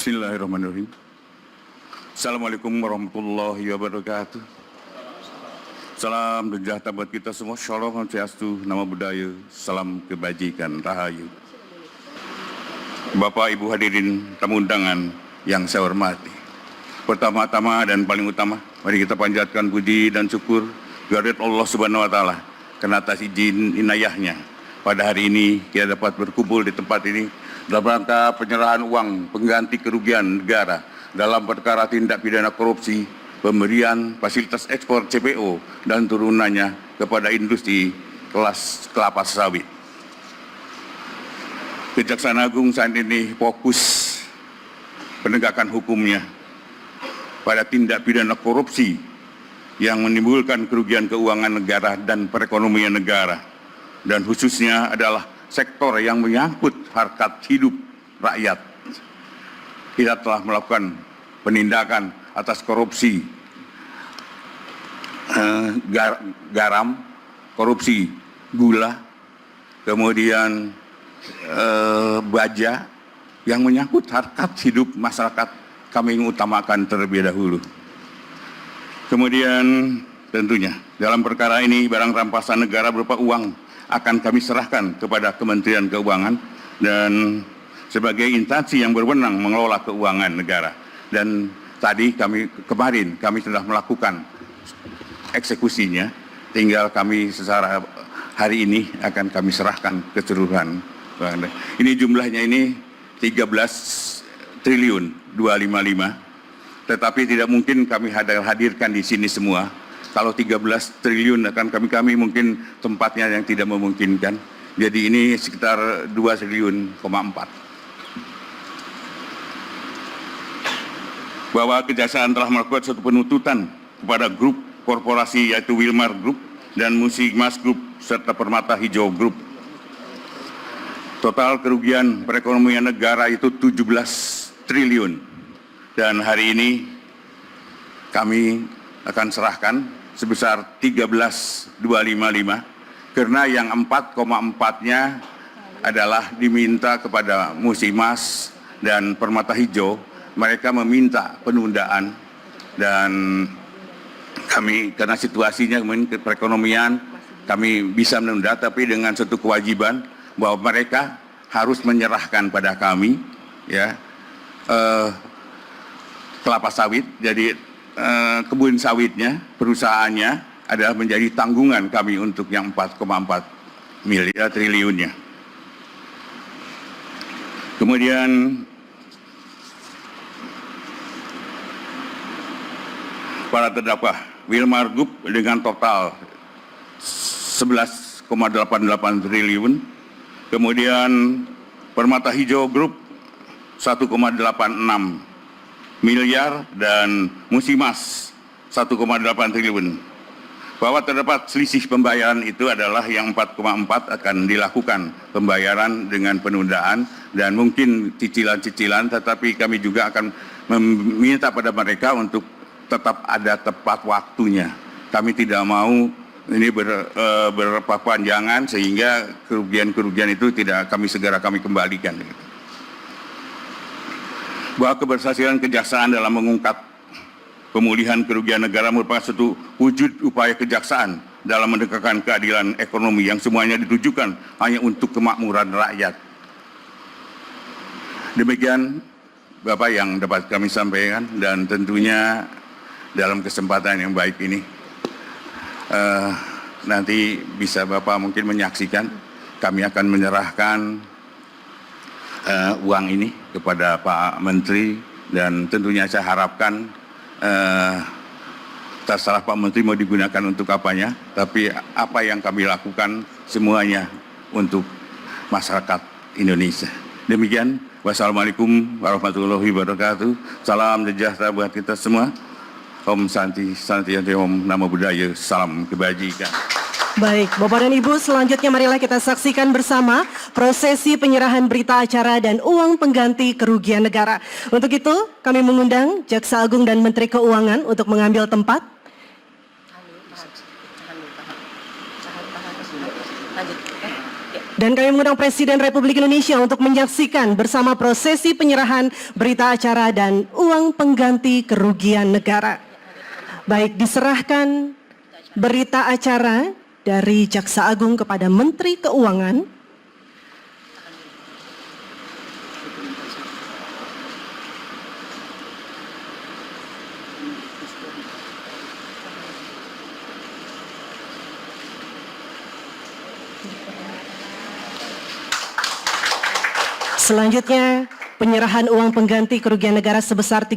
Bismillahirrahmanirrahim. Assalamualaikum warahmatullahi wabarakatuh. Salam sejahtera buat kita semua. Shalom Swastiastu, Namo Buddhaya, salam kebajikan, rahayu. Bapak Ibu hadirin tamu undangan yang saya hormati. Pertama-tama dan paling utama, mari kita panjatkan puji dan syukur kehadirat Allah Subhanahu wa taala karena atas izin inayahnya pada hari ini kita dapat berkumpul di tempat ini dalam rangka penyerahan uang pengganti kerugian negara dalam perkara tindak pidana korupsi, pemberian fasilitas ekspor CPO dan turunannya kepada industri kelas kelapa sawit. Kejaksaan Agung saat ini fokus penegakan hukumnya pada tindak pidana korupsi yang menimbulkan kerugian keuangan negara dan perekonomian negara, dan khususnya adalah sektor yang menyangkut harkat hidup rakyat. Kita telah melakukan penindakan atas korupsi garam, korupsi gula, kemudian baja yang menyangkut harkat hidup masyarakat, kami utamakan terlebih dahulu. Kemudian tentunya dalam perkara ini barang rampasan negara berupa uang akan kami serahkan kepada Kementerian Keuangan dan sebagai instansi yang berwenang mengelola keuangan negara. Dan kemarin kami sudah melakukan eksekusinya, tinggal kami secara hari ini akan kami serahkan keseluruhan. Ini jumlahnya ini 13 triliun 255. Tetapi tidak mungkin kami hadirkan di sini semua. Kalau 13 triliun akan kami mungkin tempatnya yang tidak memungkinkan. Jadi ini sekitar 2,4 triliun. Bahwa Kejaksaan telah melakukan suatu penuntutan kepada grup korporasi yaitu Wilmar Group dan Musimas Group serta Permata Hijau Group. Total kerugian perekonomian negara itu 17 triliun. Dan hari ini kami akan serahkan sebesar 13.255 karena yang 4,4-nya adalah diminta kepada Musimas dan Permata Hijau. Mereka meminta penundaan dan kami karena situasinya perekonomian kami bisa menunda, tapi dengan satu kewajiban bahwa mereka harus menyerahkan pada kami ya kelapa sawit. Jadi kebun sawitnya, perusahaannya adalah menjadi tanggungan kami untuk yang 4,4 triliunnya. Kemudian para terdakwa Wilmar Group dengan total 11,88 triliun, kemudian Permata Hijau Group 1,86 miliar dan Musimas 1,8 triliun. Bahwa terdapat selisih pembayaran itu adalah yang 4,4 akan dilakukan pembayaran dengan penundaan dan mungkin cicilan-cicilan, tetapi kami juga akan meminta pada mereka untuk tetap ada tepat waktunya. Kami tidak mau ini berpanjangan sehingga kerugian-kerugian itu tidak segera kami kembalikan. Bahwa keberhasilan kejaksaan dalam mengungkap pemulihan kerugian negara merupakan suatu wujud upaya kejaksaan dalam menegakkan keadilan ekonomi yang semuanya ditujukan hanya untuk kemakmuran rakyat. Demikian Bapak yang dapat kami sampaikan, dan tentunya dalam kesempatan yang baik ini nanti bisa Bapak mungkin menyaksikan kami akan menyerahkan uang ini kepada Pak Menteri, dan tentunya saya harapkan terserah Pak Menteri mau digunakan untuk apanya, tapi apa yang kami lakukan semuanya untuk masyarakat Indonesia. Demikian, wassalamualaikum warahmatullahi wabarakatuh. Salam sejahtera buat kita semua. Om Santi, Santi Om Namo Buddhaya, salam kebajikan. Baik, Bapak dan Ibu, selanjutnya marilah kita saksikan bersama prosesi penyerahan berita acara dan uang pengganti kerugian negara. Untuk itu, kami mengundang Jaksa Agung dan Menteri Keuangan untuk mengambil tempat. Dan kami mengundang Presiden Republik Indonesia untuk menyaksikan bersama prosesi penyerahan berita acara dan uang pengganti kerugian negara. Baik, diserahkan berita acara dari Jaksa Agung kepada Menteri Keuangan. Selanjutnya, penyerahan uang pengganti kerugian negara sebesar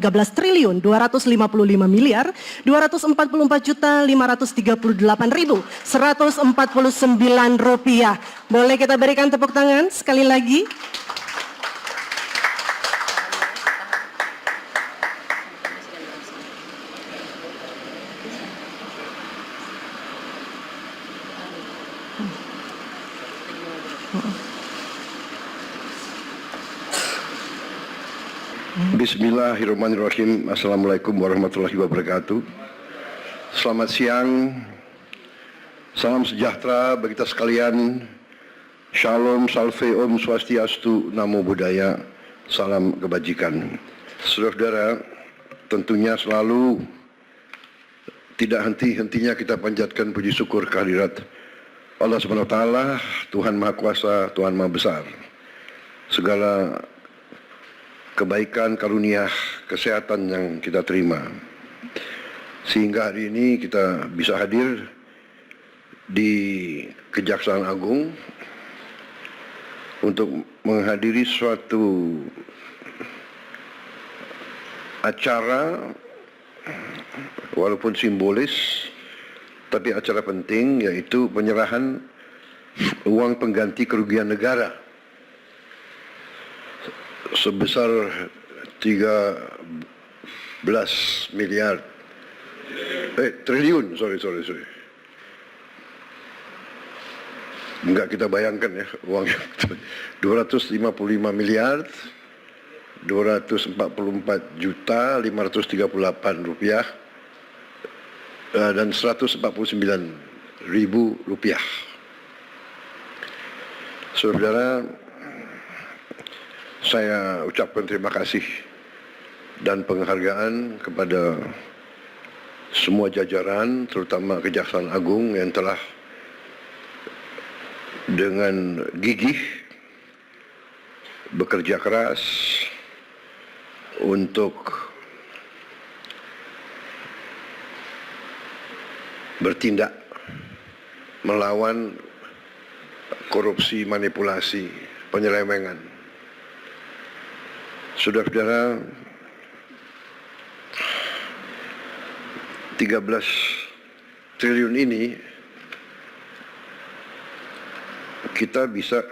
13.255.244.538.149 rupiah. Boleh kita berikan tepuk tangan sekali lagi? Bismillahirrahmanirrahim. Assalamualaikum warahmatullahi wabarakatuh. Selamat siang. Salam sejahtera bagi kita sekalian. Shalom, salve, om swastiastu, namo buddhaya. Salam kebajikan. Saudara-saudara, tentunya selalu tidak henti-hentinya kita panjatkan puji syukur kehadirat Allah Subhanahu wa taala, Tuhan Maha Kuasa, Tuhan Maha Besar. Segala kebaikan, karunia, kesehatan yang kita terima. Sehingga hari ini kita bisa hadir di Kejaksaan Agung untuk menghadiri suatu acara walaupun simbolis, tapi acara penting, yaitu penyerahan uang pengganti kerugian negara sebesar 13 miliar triliun, sorry. Enggak kita bayangkan ya uangnya. 255 miliar 244 juta 538 rupiah dan 149 ribu rupiah. Saudara, saya ucapkan terima kasih dan penghargaan kepada semua jajaran, terutama Kejaksaan Agung yang telah dengan gigih bekerja keras untuk bertindak melawan korupsi, manipulasi, penyelewengan. Saudara-saudara, 13 triliun ini kita bisa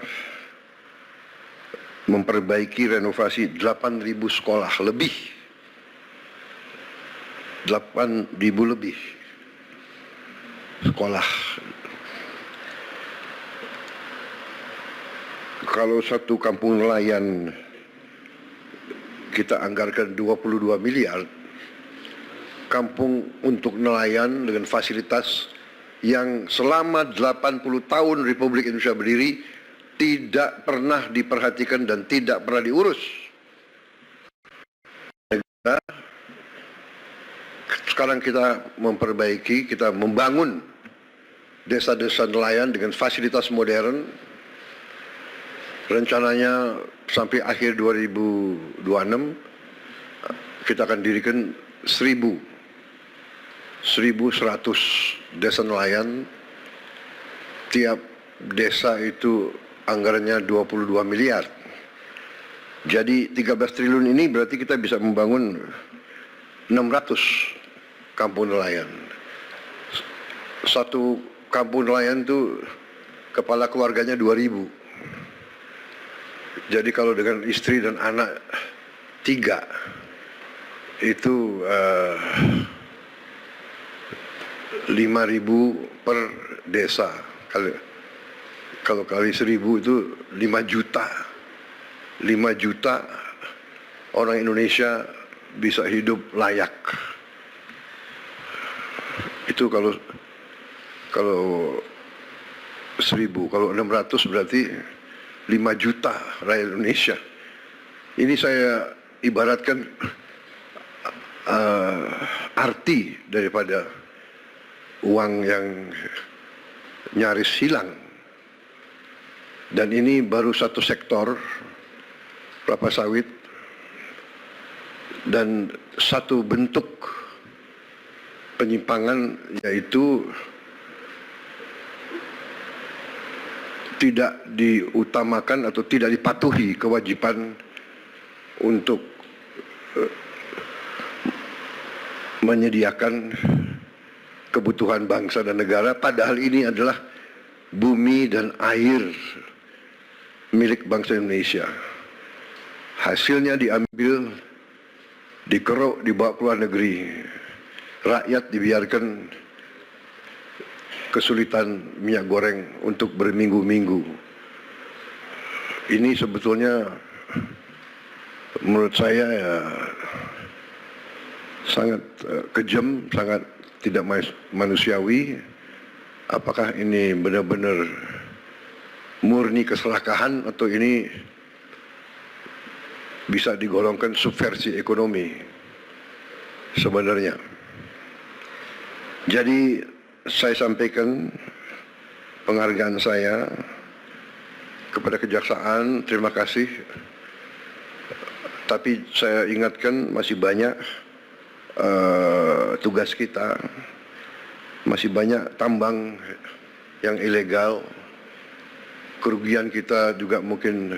memperbaiki renovasi 8.000 sekolah lebih. 8.000 lebih sekolah. Kalau satu kampung nelayan kita anggarkan 22 miliar, kampung untuk nelayan dengan fasilitas yang selama 80 tahun Republik Indonesia berdiri tidak pernah diperhatikan dan tidak pernah diurus. Sekarang kita memperbaiki, kita membangun desa-desa nelayan dengan fasilitas modern. Rencananya sampai akhir 2026 kita akan dirikan 1.100 desa nelayan. Tiap desa itu anggarannya 22 miliar. Jadi 13 triliun ini berarti kita bisa membangun 600 kampung nelayan. Satu kampung nelayan itu kepala keluarganya 2.000. Jadi kalau dengan istri dan anak 3 itu 5.000 per desa. Kalau kali 1.000 itu 5 juta. 5 juta orang Indonesia bisa hidup layak. Itu kalau 1000. Kalau 600 berarti 5 juta rakyat Indonesia. Ini saya ibaratkan arti daripada uang yang nyaris hilang. Dan ini baru satu sektor, kelapa sawit, dan satu bentuk penyimpangan, yaitu tidak diutamakan atau tidak dipatuhi kewajiban untuk menyediakan kebutuhan bangsa dan negara, padahal ini adalah bumi dan air milik bangsa Indonesia. Hasilnya diambil, dikeruk, dibawa ke luar negeri. Rakyat dibiarkan kesulitan minyak goreng untuk berminggu-minggu. Ini sebetulnya menurut saya ya sangat kejam, sangat tidak manusiawi. Apakah ini benar-benar murni keserakahan atau ini bisa digolongkan subversi ekonomi sebenarnya? Jadi saya sampaikan penghargaan saya kepada Kejaksaan, terima kasih. Tapi saya ingatkan masih banyak tugas kita, masih banyak tambang yang ilegal, kerugian kita juga mungkin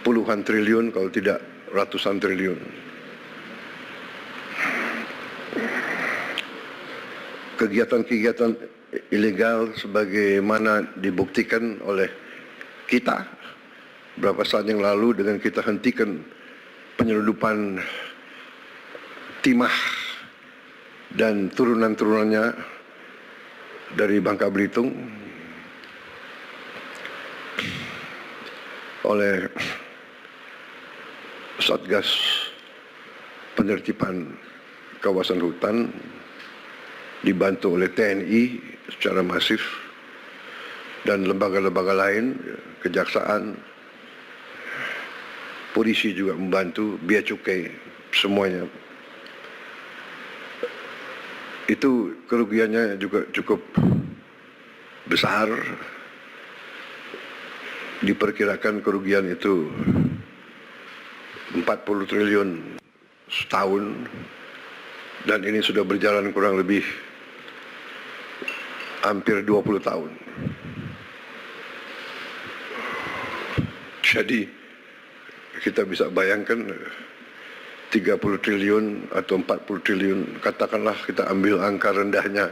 puluhan triliun kalau tidak ratusan triliun. Kegiatan-kegiatan ilegal sebagaimana dibuktikan oleh kita beberapa saat yang lalu dengan kita hentikan penyelundupan timah dan turunan-turunannya dari Bangka Belitung oleh Satgas Penertiban Kawasan Hutan dibantu oleh TNI secara masif dan lembaga-lembaga lain, kejaksaan, polisi juga membantu, bea cukai, semuanya. Itu kerugiannya juga cukup besar. Diperkirakan kerugian itu 40 triliun setahun, dan ini sudah berjalan kurang lebih hampir 20 tahun. Jadi kita bisa bayangkan 30 triliun atau 40 triliun, katakanlah kita ambil angka rendahnya,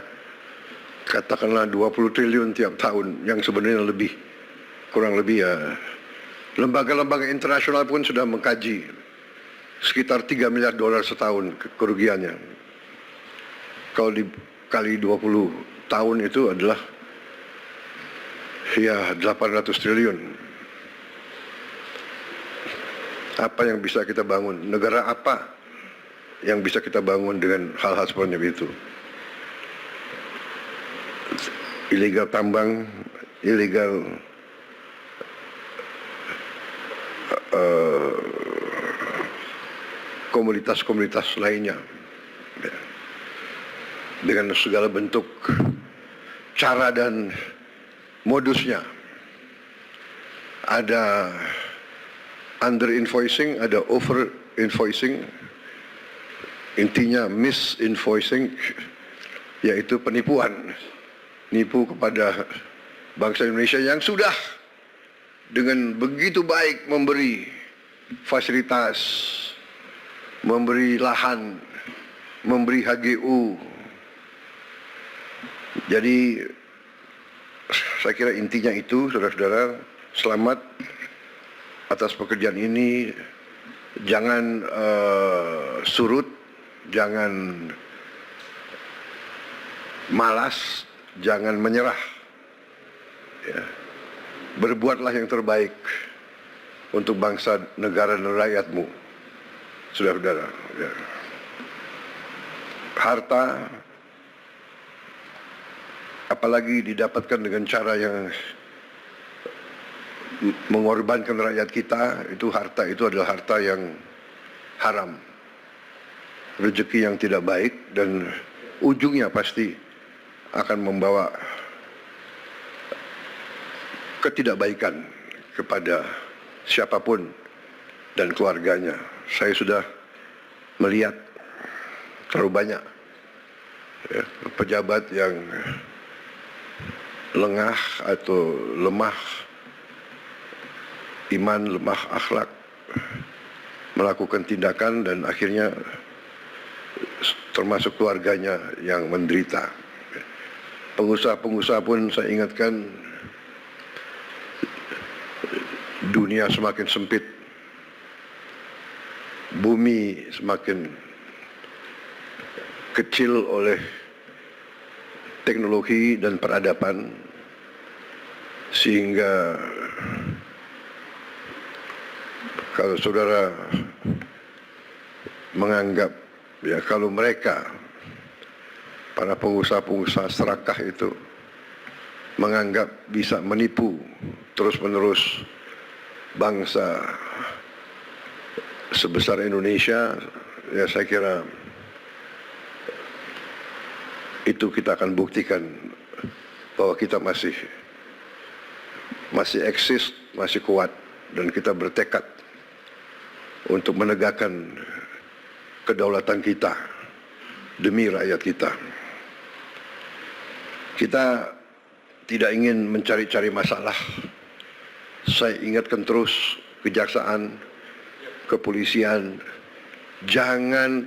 katakanlah 20 triliun tiap tahun, yang sebenarnya lebih, kurang lebih ya. Lembaga-lembaga internasional pun sudah mengkaji sekitar 3 miliar dolar setahun kerugiannya. Kalau dikali 20 tahun itu adalah ya 800 triliun. Apa yang bisa kita bangun? Negara apa yang bisa kita bangun dengan hal-hal seperti itu? Ilegal tambang, ilegal komunitas-komunitas lainnya, dengan segala bentuk cara dan modusnya. Ada under invoicing, ada over invoicing, intinya misinvoicing, yaitu penipuan, nipu kepada bangsa Indonesia yang sudah dengan begitu baik memberi fasilitas, memberi lahan, memberi HGU. Jadi saya kira intinya itu, saudara-saudara. Selamat atas pekerjaan ini. Jangan surut, jangan malas, jangan menyerah. Ya. Berbuatlah yang terbaik untuk bangsa, negara, dan rakyatmu, saudara-saudara. Ya. Harta apalagi didapatkan dengan cara yang mengorbankan rakyat kita, itu harta itu adalah harta yang haram, rezeki yang tidak baik, dan ujungnya pasti akan membawa ketidakbaikan kepada siapapun dan keluarganya. Saya sudah melihat terlalu banyak ya, pejabat yang lengah atau lemah iman, lemah akhlak, melakukan tindakan dan akhirnya termasuk keluarganya yang menderita. Pengusaha-pengusaha pun saya ingatkan, dunia semakin sempit, bumi semakin kecil oleh teknologi dan peradaban, sehingga kalau saudara menganggap ya kalau mereka para pengusaha-pengusaha serakah itu menganggap bisa menipu terus-menerus bangsa sebesar Indonesia, ya saya kira itu kita akan buktikan bahwa kita masih eksis, masih kuat, dan kita bertekad untuk menegakkan kedaulatan kita demi rakyat kita. Kita tidak ingin mencari-cari masalah. Saya ingatkan terus kejaksaan, kepolisian, jangan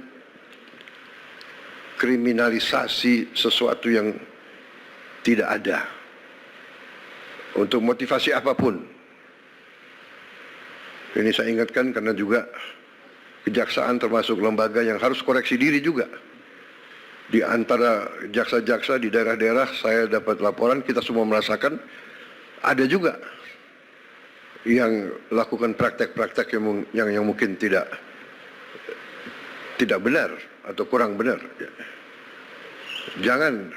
kriminalisasi sesuatu yang tidak ada untuk motivasi apapun. Ini saya ingatkan karena juga kejaksaan termasuk lembaga yang harus koreksi diri juga. Di antara jaksa-jaksa di daerah-daerah saya dapat laporan, kita semua merasakan ada juga yang lakukan praktek-praktek yang mungkin tidak benar atau kurang benar. Jangan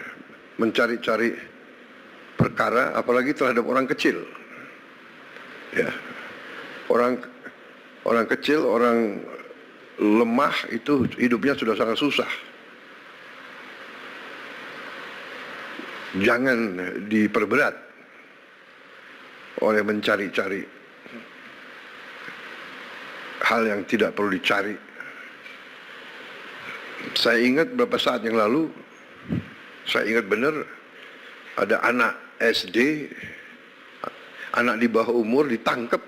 mencari-cari perkara, apalagi terhadap orang kecil. Ya, orang kecil, orang lemah itu hidupnya sudah sangat susah. Jangan diperberat oleh mencari-cari hal yang tidak perlu dicari. Saya ingat beberapa saat yang lalu, saya ingat benar ada anak SD, anak di bawah umur ditangkap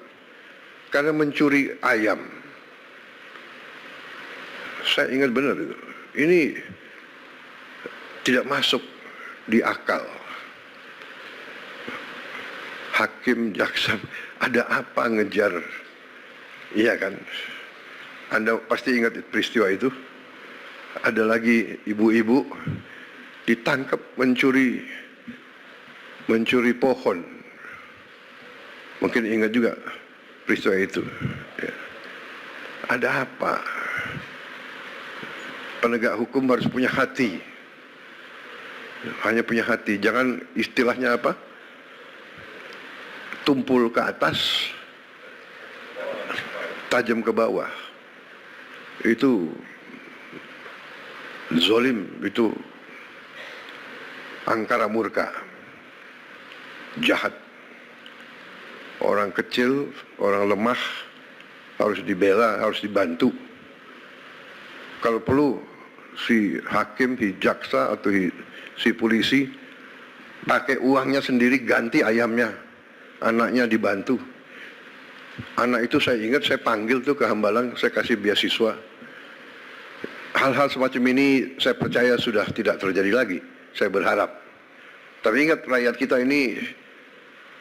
karena mencuri ayam. Saya ingat benar itu. Ini tidak masuk di akal. Hakim, jaksa, ada apa ngejar? Iya kan? Anda pasti ingat peristiwa itu. Ada lagi ibu-ibu ditangkap mencuri pohon. Mungkin ingat juga peristiwa itu. Ya. Ada apa? Penegak hukum harus punya hati. Hanya punya hati. Jangan istilahnya apa? Tumpul ke atas, tajam ke bawah. Itu zolim, itu angkara murka, jahat. Orang kecil, orang lemah harus dibela, harus dibantu. Kalau perlu si hakim, si jaksa atau si polisi pakai uangnya sendiri ganti ayamnya, anaknya dibantu. Anak itu saya ingat saya panggil tuh ke Hambalang, saya kasih beasiswa. Hal-hal semacam ini saya percaya sudah tidak terjadi lagi. Saya berharap. Tapi ingat rakyat kita ini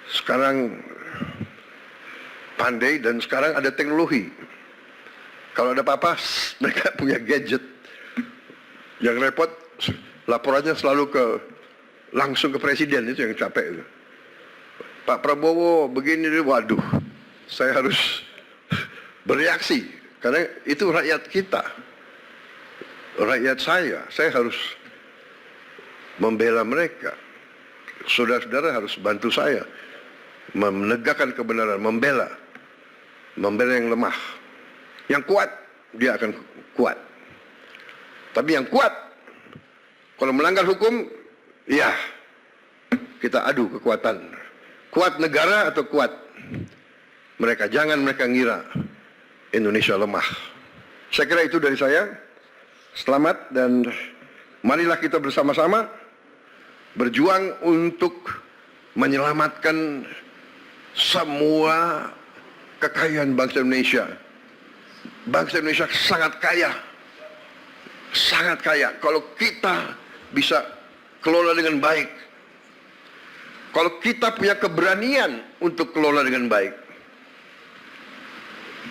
sekarang pandai dan sekarang ada teknologi. Kalau ada apa-apa mereka punya gadget. Yang repot laporannya selalu langsung ke presiden, itu yang capek itu. Pak Prabowo begini, waduh, saya harus bereaksi karena itu rakyat kita, rakyat saya harus membela mereka. saudara-saudara harus bantu saya menegakkan kebenaran, membela yang lemah. Yang kuat, dia akan kuat. Tapi yang kuat, kalau melanggar hukum, ya kita adu kekuatan. Kuat negara atau kuat mereka. Jangan mereka ngira Indonesia lemah. Saya kira itu dari saya. Selamat dan marilah kita bersama-sama berjuang untuk menyelamatkan semua kekayaan bangsa Indonesia. Bangsa Indonesia sangat kaya. Sangat kaya. Kalau kita bisa kelola dengan baik. Kalau kita punya keberanian untuk kelola dengan baik,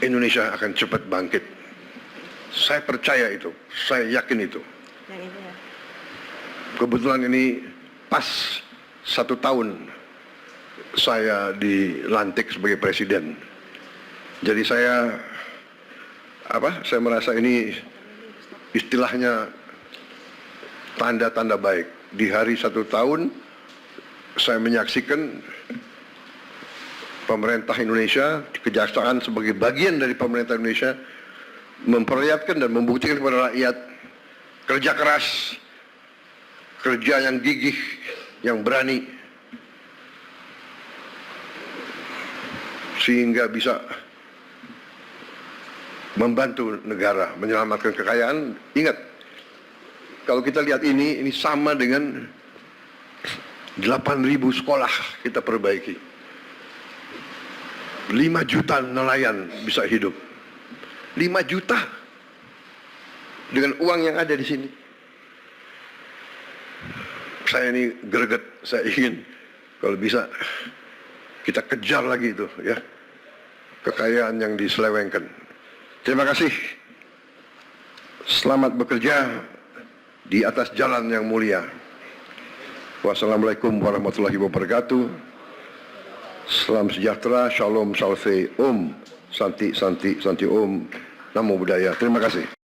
Indonesia akan cepat bangkit. Saya percaya itu. Saya yakin itu. Kebetulan ini pas 1 tahun saya dilantik sebagai presiden. Jadi saya merasa ini istilahnya tanda-tanda baik. Di hari 1 tahun saya menyaksikan pemerintah Indonesia, kejaksaan sebagai bagian dari pemerintah Indonesia memperlihatkan dan membuktikan kepada rakyat kerja keras, kerja yang gigih, yang berani, sehingga bisa membantu negara menyelamatkan kekayaan. Ingat, kalau kita lihat ini sama dengan 8.000 sekolah kita perbaiki. 5 juta nelayan bisa hidup. 5 juta dengan uang yang ada di sini. Saya ini greget, saya ingin kalau bisa kita kejar lagi itu ya, kekayaan yang diselewengkan. Terima kasih. Selamat bekerja di atas jalan yang mulia. Wassalamualaikum warahmatullahi wabarakatuh. Salam sejahtera, shalom, salve, om, santi, santi, santi, om. Namo Buddhaya. Terima kasih.